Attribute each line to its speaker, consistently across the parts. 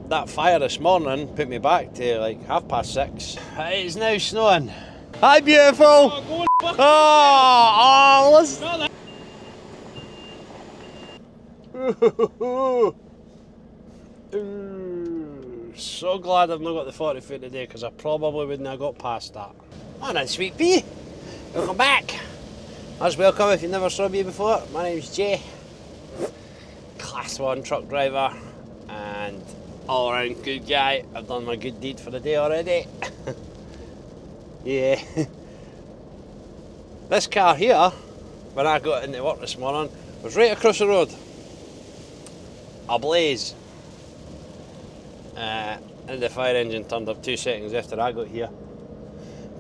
Speaker 1: that fire this morning put me back to like 6:30. It's now snowing. Hi, beautiful. Oh, listen. So glad I've not got the 40 foot today, because I probably wouldn't have got past that. Morning, sweet pea. Welcome back. As welcome if you've never saw me before. My name's Jay. Class 1 truck driver and all round good guy. I've done my good deed for the day already. Yeah. This car here, when I got into work this morning, was right across the road. Ablaze. And the fire engine turned up 2 seconds after I got here.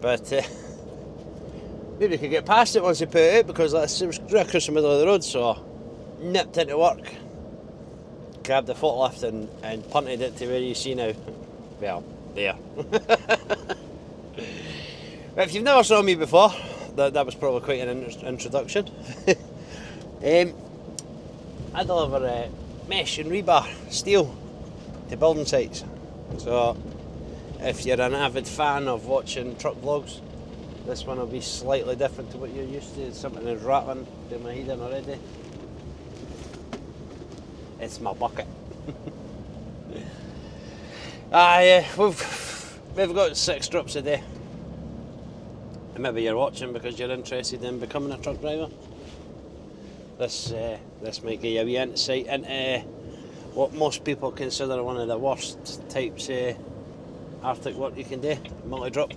Speaker 1: But maybe we could get past it once they put it out, because it was right across the middle of the road, so nipped into work, grabbed the forklift and punted it to where you see now. Well, there. If you've never saw me before, that was probably quite an introduction. I deliver mesh and rebar, steel, to building sites. So if you're an avid fan of watching truck vlogs, this one will be slightly different to what you're used to. It's something that's rattling down my head in already. It's my bucket. We've got 6 drops a day. And maybe you're watching because you're interested in becoming a truck driver. This might give you a wee insight into what most people consider one of the worst types of arctic work you can do, multi-drop.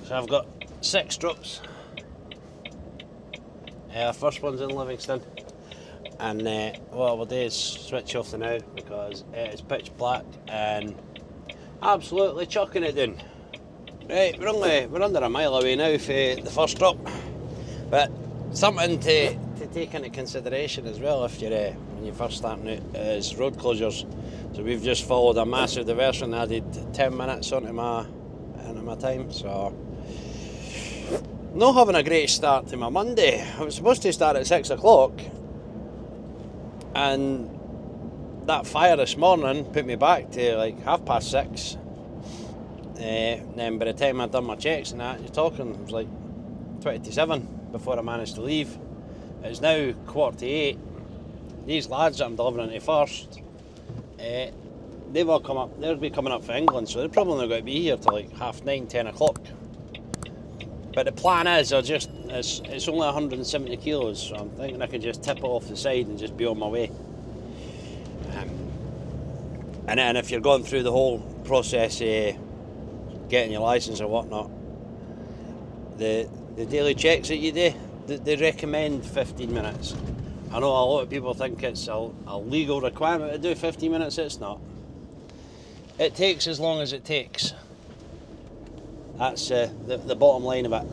Speaker 1: So I've got 6 drops. The first one's in Livingston, and what I will do is switch off the now because it is pitch black and absolutely chucking it down. Right, we're under a mile away now for the first drop, but something to take into consideration as well if you're when you're first starting out is road closures. So we've just followed a massive diversion, added 10 minutes onto my time, so not having a great start to my Monday. I was supposed to start at 6 o'clock, and that fire this morning put me back to like 6:30. Then by the time I'd done my checks and that, you're talking, it was like 20 to 7 before I managed to leave. It's now 7:45. These lads that I'm delivering to first, they've all come up, they'll be coming up for England, so they're probably not going to be here till like 9:30, 10 o'clock. But the plan is, it's only 170 kilos, so I'm thinking I can just tip it off the side and just be on my way. And then if you're going through the whole process of getting your licence or whatnot, the daily checks that you do, they recommend 15 minutes. I know a lot of people think it's a legal requirement to do 15 minutes, it's not. It takes as long as it takes. That's the bottom line of it.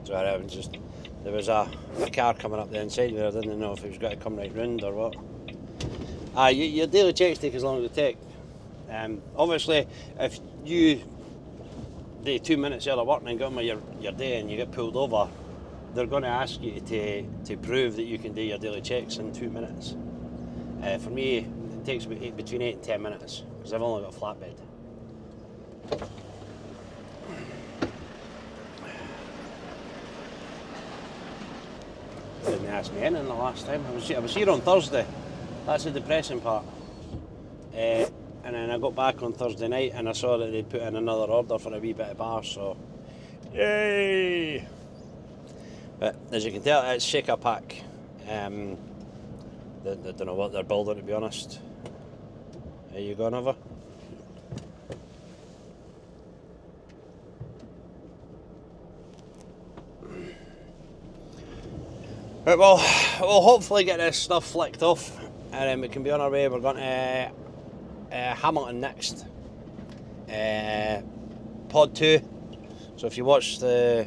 Speaker 1: Sorry, there was a car coming up the inside where I didn't know if it was going to come right round or what. Your daily checks take as long as they take. Obviously, if you do 2 minutes out of work and get on with your day and you get pulled over, they're going to ask you to prove that you can do your daily checks in 2 minutes. For me, it takes between 8 and 10 minutes because I've only got a flatbed. Didn't ask me anything the last time. I was here on Thursday. That's the depressing part. And then I got back on Thursday night and I saw that they put in another order for a wee bit of bar, so yay! But as you can tell, it's shaker pack. They don't know what they're building, to be honest. Are you going over? Right, well, we'll hopefully get this stuff flicked off and then we can be on our way. We're going to Hamilton next. Pod 2. So if you watched the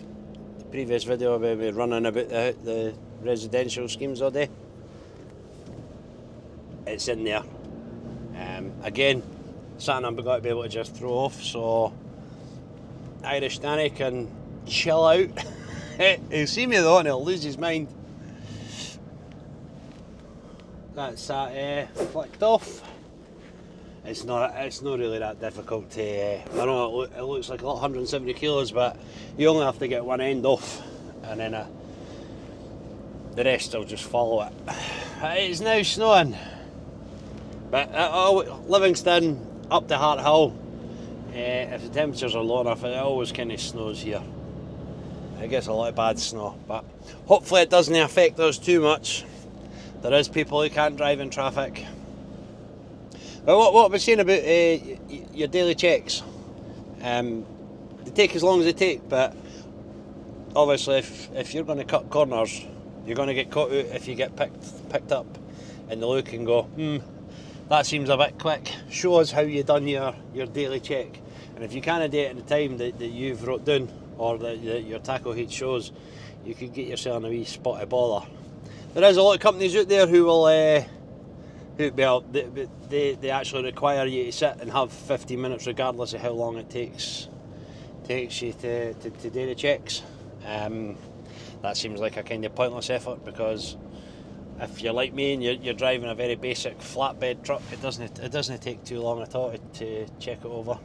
Speaker 1: previous video where we were running about the residential schemes all day, it's in there. Again, something I'm going to be able to just throw off so Irish Danny can chill out. He'll see me though and he'll lose his mind. that's that flicked off. It's not really that difficult to, I know it looks like 170 kilos, but you only have to get one end off, and then the rest will just follow it. It's now snowing, but Livingston up to Hart Hill, if the temperatures are low enough, it always kind of snows here. It gets a lot of bad snow, but hopefully it doesn't affect us too much. There is people who can't drive in traffic. But what we're saying about your daily checks, they take as long as they take, but obviously if you're going to cut corners, you're going to get caught out if you get picked up in the look and go, that seems a bit quick. Show us how you've done your daily check. And if you can't do it in the time that you've wrote down, or that your tackle heat shows, you could get yourself in a wee spot of bother. There is a lot of companies out there who will, they actually require you to sit and have 15 minutes regardless of how long it takes you to do the checks. That seems like a kind of pointless effort, because if you're like me and you're driving a very basic flatbed truck, it doesn't take too long at all to check it over.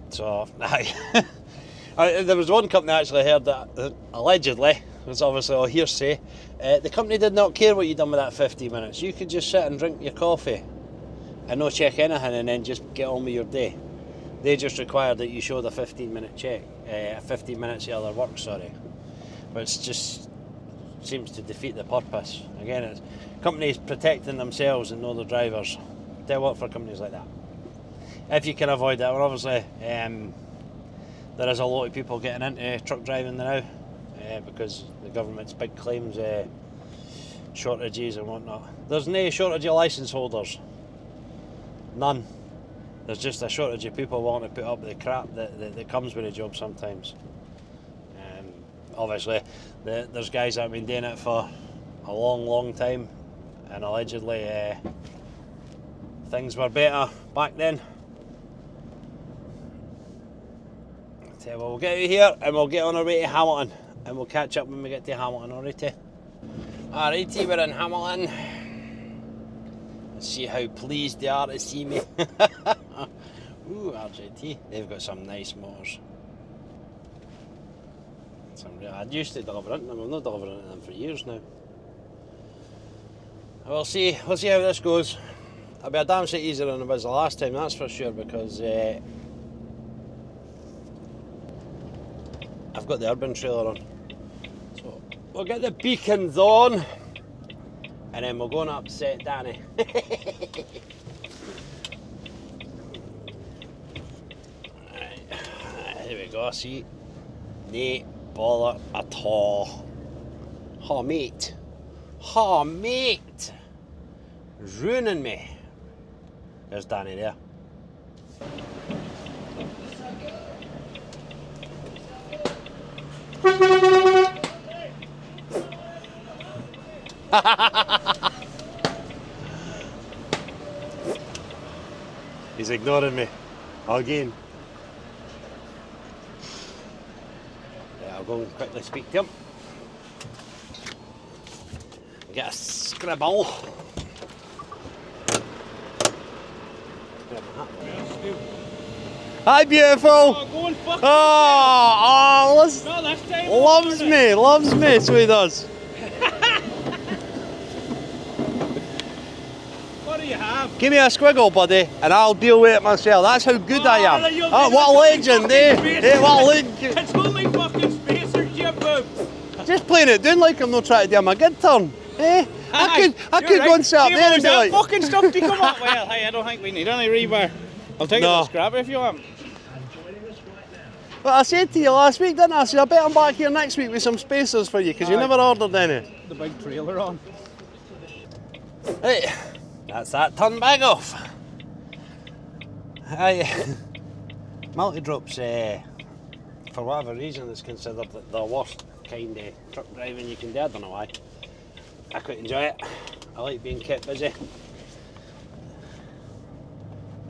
Speaker 1: So there was one company I actually heard that allegedly, it's obviously all hearsay, the company did not care what you done with that 15 minutes. You could just sit and drink your coffee and not check anything, and then just get on with your day. They just required that you showed a 15-minute check, 15 minutes of other work, sorry. But it just seems to defeat the purpose. Again, it's companies protecting themselves and not the drivers. They work for companies like that. If you can avoid that, well, obviously there is a lot of people getting into truck driving now, because the government's big claims, shortages and whatnot. There's no shortage of licence holders. None. There's just a shortage of people wanting to put up with the crap that comes with the job sometimes. Obviously, there's guys that have been doing it for a long time, and allegedly things were better back then. So we'll get out here and we'll get on our way to Hamilton, and we'll catch up when we get to Hamilton, alrighty? Alrighty, we're in Hamilton. Let's see how pleased they are to see me. Ooh, RJT, they've got some nice motors. I used to deliver into them, I'm not delivering into them for years now. We'll see how this goes. It'll be a damn sight easier than it was the last time, that's for sure, because I've got the urban trailer on. So we'll get the beacons on, and then we'll go and upset Danny. Right, here we go, see? No bother at all. Oh mate. Oh mate. Ruining me. There's Danny there. He's ignoring me again. Yeah, I'll go and quickly speak to him. Get a scribble. Hi, beautiful.
Speaker 2: Oh, go and fuck
Speaker 1: loves me, so he does.
Speaker 2: What do you have?
Speaker 1: Give me a squiggle, buddy, and I'll deal with it myself. That's how good I am. Oh, what a legend, eh? Hey, what a legend.
Speaker 2: It's only fucking spacers, you boob.
Speaker 1: Just playing it down like I'm not trying to do my good turn. Eh? I could go and sit up there and be like...
Speaker 2: fucking stuff to come up. Well, hey, I don't think we need any rebar. I'll take a scrapper if you want.
Speaker 1: But I said to you last week, didn't I? I said I bet I'm back here next week with some spacers for you, because you never ordered any.
Speaker 2: The big trailer on.
Speaker 1: Right, that's that turn back off. Multidrop's, for whatever reason, is considered the worst kind of truck driving you can do. I don't know why. I quite enjoy it. I like being kept busy.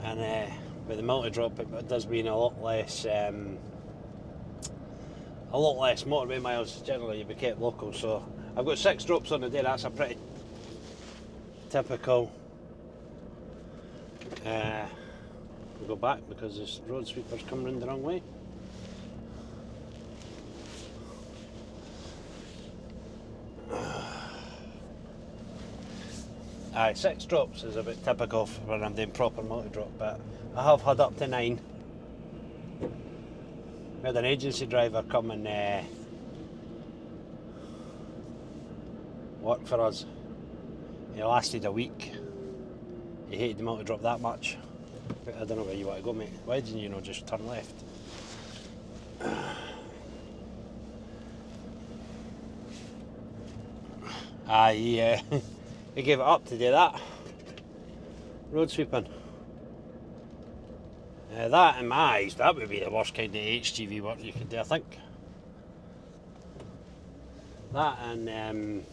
Speaker 1: And with the multi-drop, it does mean a lot less motorway miles. Generally, you'll be kept local. So I've got 6 drops on the day. That's a pretty typical. We go back because this road sweeper's come round the wrong way. Aye, 6 drops is a bit typical for when I'm doing proper multi-drop, but I have had up to 9. We had an agency driver come and work for us. He lasted a week. He hated the multi-drop that much. But I don't know where you want to go, mate. Why didn't you just turn left? Aye, he gave it up to do that. Road sweeping. That, in my eyes, that would be the worst kind of HGV work you could do, I think. That and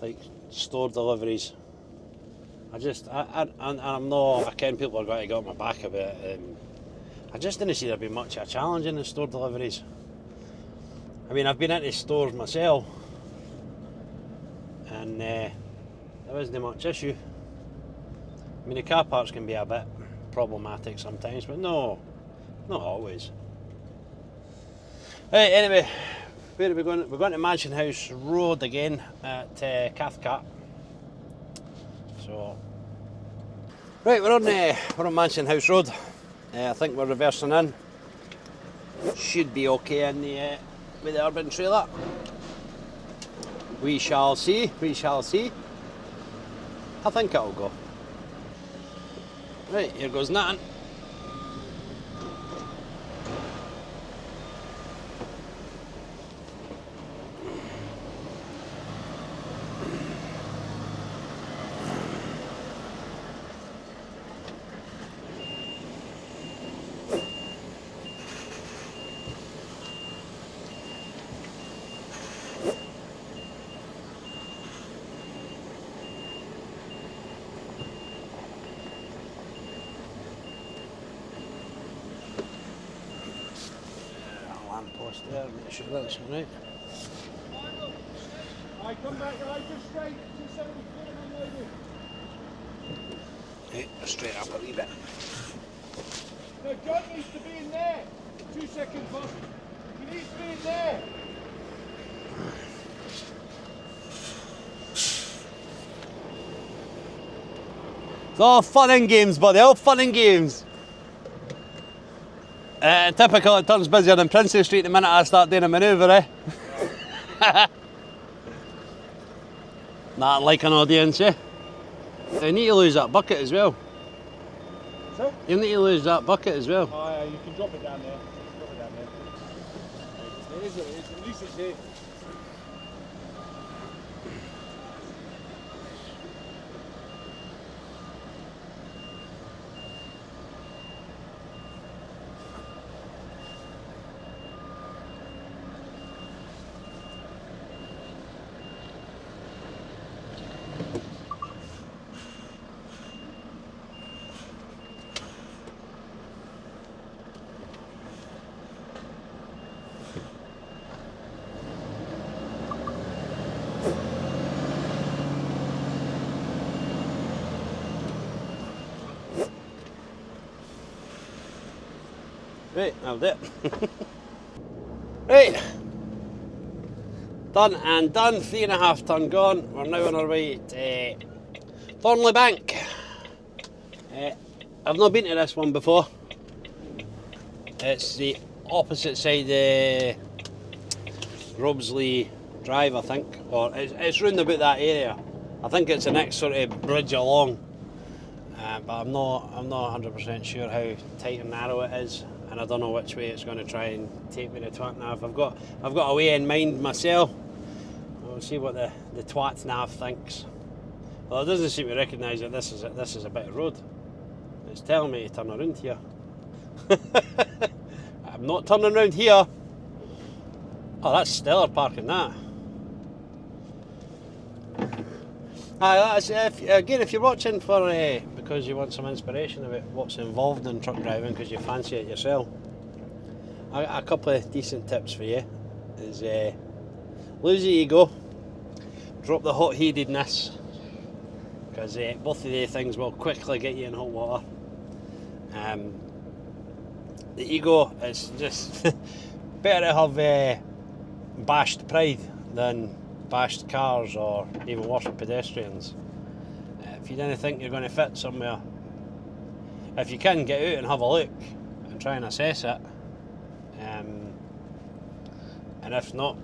Speaker 1: like store deliveries. I'm not. I ken people are going to get on my back about it. I just didn't see there be much of a challenge in the store deliveries. I mean, I've been into stores myself, and there isn't much issue. I mean, the car parks can be a bit problematic sometimes, but no, not always. Right, anyway, where are we going? We're going to Mansion House Road again at Cathcart. So, right, we're on Mansion House Road. I think we're reversing in. Should be okay in the with the urban trailer. We shall see. We shall see. I think it'll go. Right, here goes nothing. Lamppost there, make sure that's right.
Speaker 2: I come back right just straight, 274 unloaded.
Speaker 1: Right, straight up a wee bit.
Speaker 2: No, John needs to be in there. 2 seconds, boss. He needs to be in there.
Speaker 1: It's all fun and games, buddy, all fun and games. Typical, it turns busier than Princess Street the minute I start doing a manoeuvre, eh? Not like an audience, eh? You need to lose that bucket as well.
Speaker 2: Sir?
Speaker 1: You need to lose that bucket as well.
Speaker 2: Oh, yeah, you can drop it down there. Drop it down there. It is, at least it's here.
Speaker 1: Right, that'll do it. Right, done and done, 3.5 ton gone. We're now on our way to Thornley Bank. I've not been to this one before. It's the opposite side of Robsley Drive, I think, or it's round about that area. I think it's the next sort of bridge along, but I'm not 100% sure how tight and narrow it is. And I don't know which way it's going to try and take me to twat nav. I've got a way in mind myself. We'll see what the twat nav thinks. Well, it doesn't seem to recognise that this is a bit of road. It's telling me to turn around here. I'm not turning around here. Oh, that's stellar parking, that. If you're watching for because you want some inspiration about what's involved in truck driving because you fancy it yourself, I got a couple of decent tips for you. Is lose your ego, drop the hot heatedness, because both of the things will quickly get you in hot water. The ego is just better to have bashed pride than bashed cars, or even worse, pedestrians. If you didn't think you're going to fit somewhere, if you can, get out and have a look and try and assess it, and if not,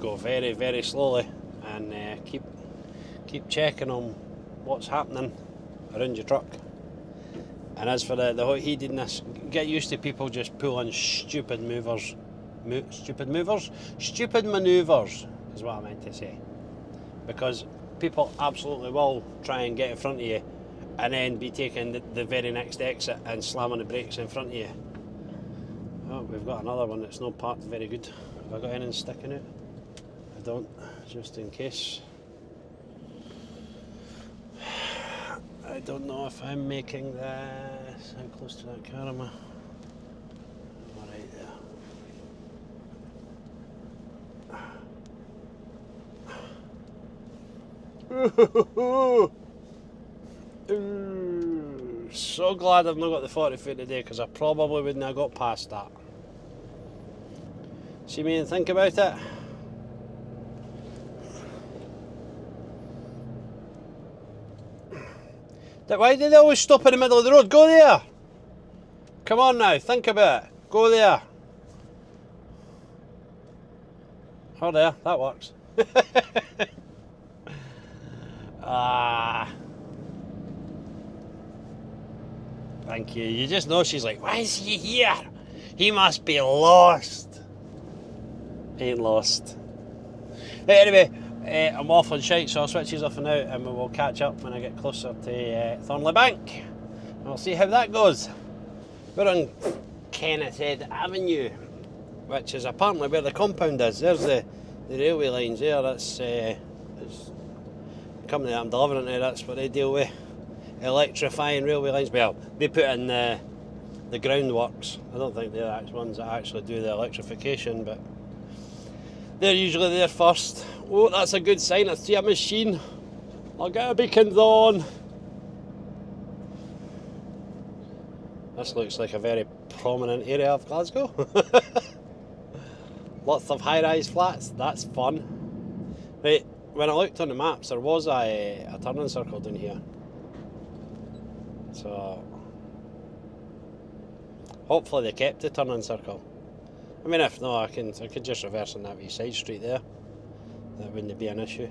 Speaker 1: go very, very slowly and keep checking on what's happening around your truck. And as for the hot heatedness, get used to people just pulling stupid manoeuvres is what I meant to say, because people absolutely will try and get in front of you and then be taking the very next exit and slamming the brakes in front of you. Oh, we've got another one that's not parked very good. Have I got anything sticking out? I don't, just in case. I don't know if I'm making this. How close to that car am I? Right there. So glad I've not got the 40 foot today, because I probably wouldn't have got past that. See me and think about it. Why do they always stop in the middle of the road? Go there! Come on now, think about it. Go there. Oh, there, that works. Thank you. You just know she's like, why is he here? He must be lost. Ain't lost. Right, anyway, I'm off on shite, so I'll switch these off for now, and we will catch up when I get closer to Thornley Bank. And we'll see how that goes. We're on Kennishead Avenue, which is apparently where the compound is. There's the railway lines there. That's the company that I'm delivering to. That's what they deal with, electrifying railway lines. Well, they put in the groundworks. I don't think they're the ones that actually do the electrification, but they're usually there first. Oh, that's a good sign. I see a machine. I'll get a beacons on. This looks like a very prominent area of Glasgow. Lots of high-rise flats. That's fun. Right, when I looked on the maps, there was a turning circle down here. So hopefully they kept the turning circle. I mean, if not, I could just reverse on that wee side street there. That wouldn't be an issue.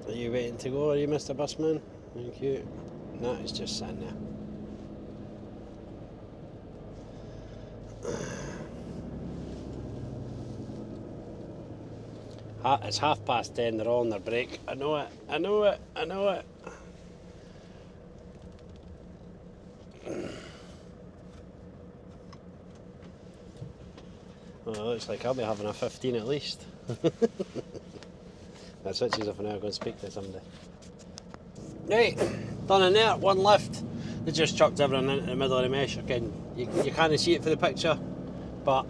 Speaker 1: Are you waiting to go? Are you Mr. Busman? Thank you. No, he's just sitting there. It's 10:30, they're all on their break. I know it, I know it, I know it. Well, it looks like I'll be having a 15 at least. That switches off and now, I'll go and speak to somebody. Right, done in there, one lift. They just chucked everything into the middle of the mesh. Again, you can't see it for the picture, but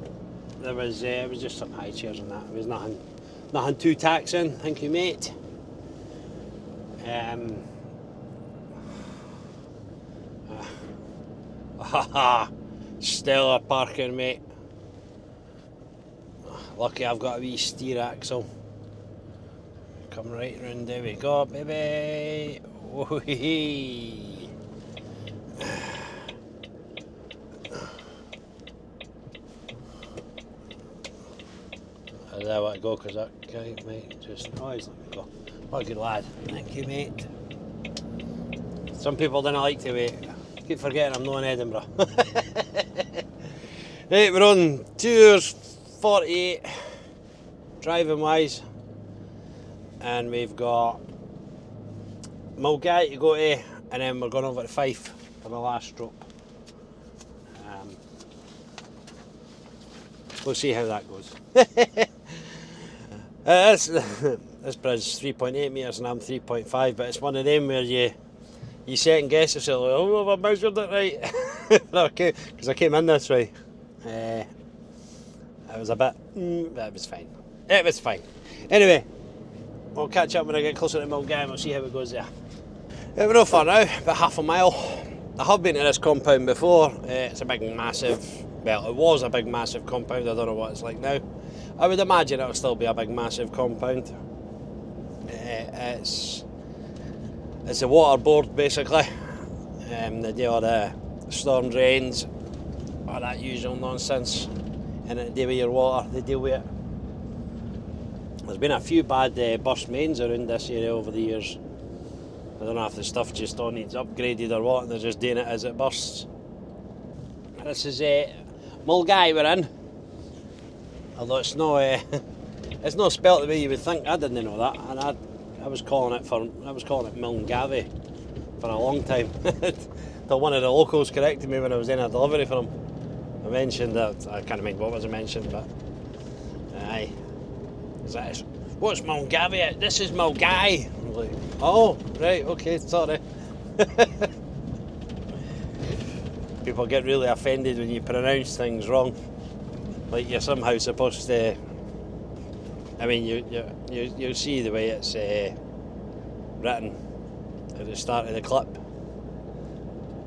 Speaker 1: there was it was just some high chairs and that. It was nothing too taxing. Thank you, mate. Stellar parking, mate. Lucky I've got a wee steer axle. Come right round, there we go, baby. Whee! I want to go because that guy might just always let me go. What a good lad. Thank you, mate. Some people didn't like to wait. Keep forgetting I'm not in Edinburgh. Right, we're on 2 hours 48 driving wise, and we've got Mulgate to go to, and then we're going over to Fife for the last drop. We'll see how that goes. This bridge is 3.8 metres and I'm 3.5, but it's one of them where you second guess yourself, like, oh, have I measured it right? Okay, because I came in this way. It was a bit, but it was fine. It was fine. Anyway, we'll catch up when I get closer to Multidrop and we'll see how it goes there. We're not far now, about half a mile. I have been to this compound before. It's a big, massive, well, it was a big, massive compound. I don't know what it's like now. I would imagine it'll still be a big, massive compound. It's a water board, basically. They do all the storm drains, all that usual nonsense, and they deal with your water, they deal with it. There's been a few bad burst mains around this area over the years. I don't know if the stuff just all needs upgraded or what, and they're just doing it as it bursts. This is Mulgai we're in, although it's no it's not spelt the way you would think. I didn't know that, and I was calling it Mulgavi for a long time. Till one of the locals corrected me when I was in a delivery for him. I mentioned that, I can't remember what was I mentioned, but aye. What's Mulgavi? This is Mulgai. I was like, oh, right, okay, sorry. People get really offended when you pronounce things wrong. Like you're somehow supposed to. I mean, you see the way it's written at the start of the clip.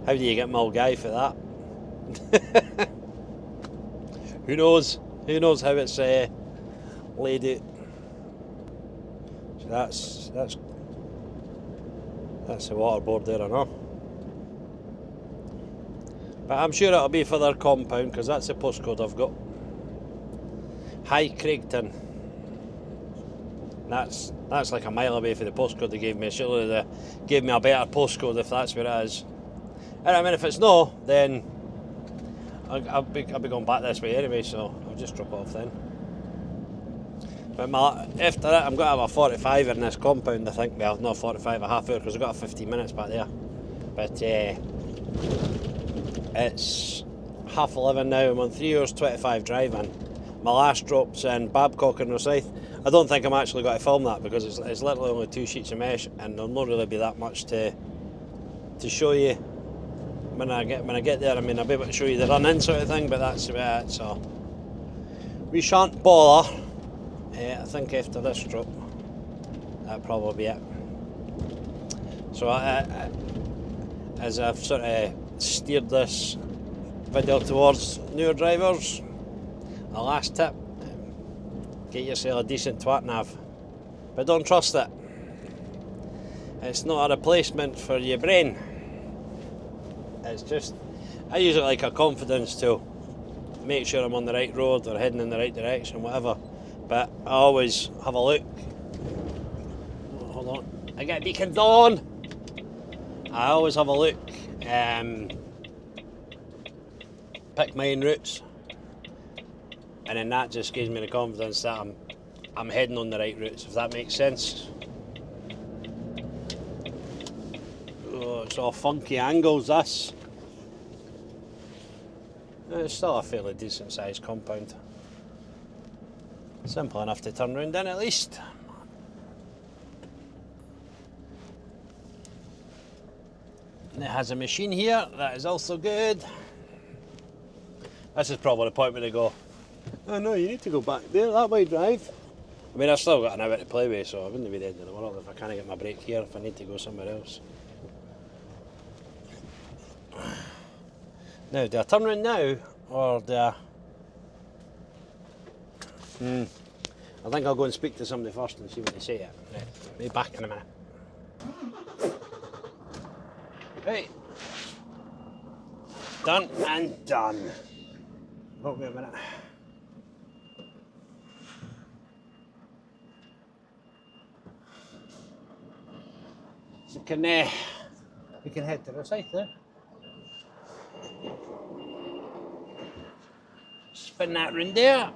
Speaker 1: How do you get Mulgai for that? Who knows? Who knows how it's laid out? So that's the waterboard there, I know. But I'm sure it'll be for their compound because that's the postcode I've got. High Craigton. That's like a mile away from the postcode they gave me. Surely they gave me a better postcode if that's where it is. And I mean, if it's no, then I'll be going back this way anyway, so I'll just drop off then. But after that, I'm going to have a 45 in this compound, I think. Well, not 45, a half hour, because I've got a 15 minutes back there. But it's 11:30 now. I'm on 3 hours 25 driving. My last drop's in Babcock in Rosyth. I don't think I'm actually going to film that because it's literally only 2 sheets of mesh, and there'll not really be that much to show you when I get there. I mean, I'll be able to show you the run-in sort of thing, but that's about it. So we shan't bother. I think after this drop, that'll probably be it. So as I've sort of steered this video towards newer drivers, the last tip: get yourself a decent twat nav, but don't trust it. It's not a replacement for your brain. It's just, I use it like a confidence tool. Make sure I'm on the right road or heading in the right direction, whatever. But I always have a look. Oh, hold on, I get beaconed on. I always have a look. Pick my own routes, and then that just gives me the confidence that I'm heading on the right routes, if that makes sense. Oh, it's all funky angles, this. It's still a fairly decent sized compound. Simple enough to turn round in at least. And it has a machine here, that is also good. This is probably the point where they go, oh no, you need to go back there, that way drive. I mean, I've still got an hour to play with, so I wouldn't be the end of the world if I can't get my break here, if I need to go somewhere else. Now, do I turn around now, or do I... I think I'll go and speak to somebody first and see what they say. Right, be back in a minute. Right. Done and done. Hold me a minute. So we can head to the site there. Spin that round there.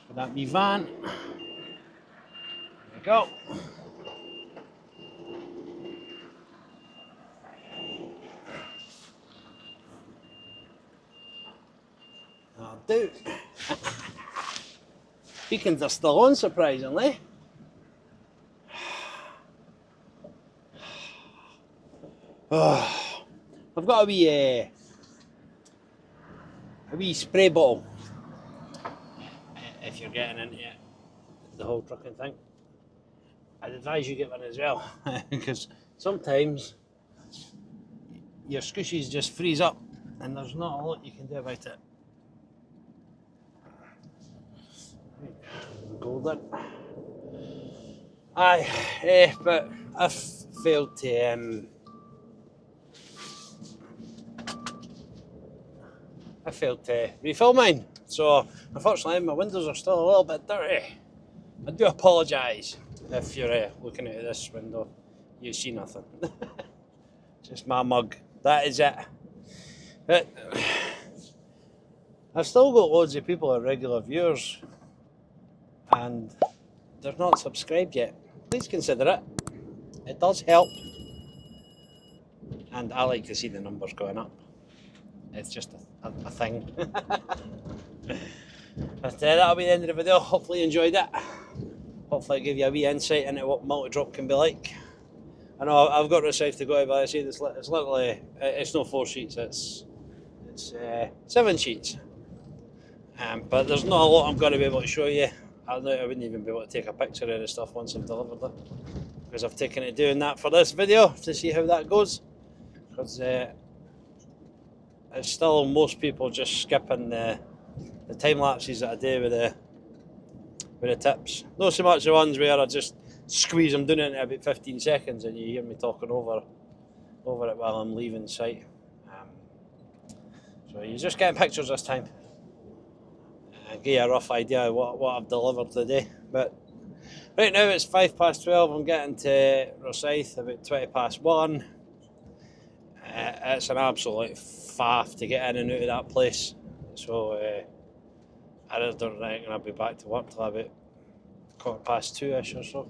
Speaker 1: For that wee van. There we go. That'll do. Beacons are still on, surprisingly. Oh, I've got a wee a wee spray bottle if you're getting into it, the whole trucking thing. I'd advise you get one as well because sometimes your squishies just freeze up and there's not a lot you can do about it. Golden. Aye, but I've failed to refill mine, so unfortunately my windows are still a little bit dirty. I do apologise if you're looking at this window, you see nothing. Just my mug, that is it. But I've still got loads of people are regular viewers and they're not subscribed yet. Please consider it. It does help. And I like to see the numbers going up. It's just a thing. But that'll be the end of the video. Hopefully you enjoyed it. Hopefully I gave you a wee insight into what multi-drop can be like. I know I've got to the south to go to, but I see it's literally, it's no 4 sheets, it's 7 sheets. But there's not a lot I'm going to be able to show you. I wouldn't even be able to take a picture of the stuff once I've delivered it, because I've taken it doing that for this video to see how that goes. Because it's still most people just skipping the time lapses that I do with the tips. Not so much the ones where I just squeeze them doing it in about 15 seconds and you hear me talking over it while I'm leaving site. So you're just getting pictures this time. Give you a rough idea of what I've delivered today. But right now it's 12:05. I'm getting to Rosyth about 1:20. It's an absolute faff to get in and out of that place. So I just don't reckon I'll be back to work till about 2:15-ish or so.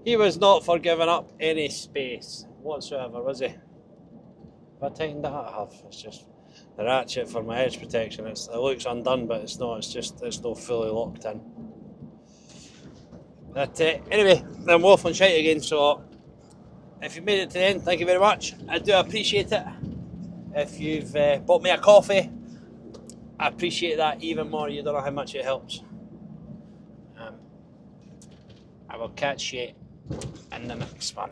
Speaker 1: He was not for giving up any space whatsoever, was he? Have I tightened that? I have. It's just the ratchet for my edge protection. It looks undone, but it's not. It's not fully locked in. But anyway, I'm off on shite again. So if you made it to the end, thank you very much. I do appreciate it. If you've bought me a coffee, I appreciate that even more. You don't know how much it helps. I will catch you in the next one.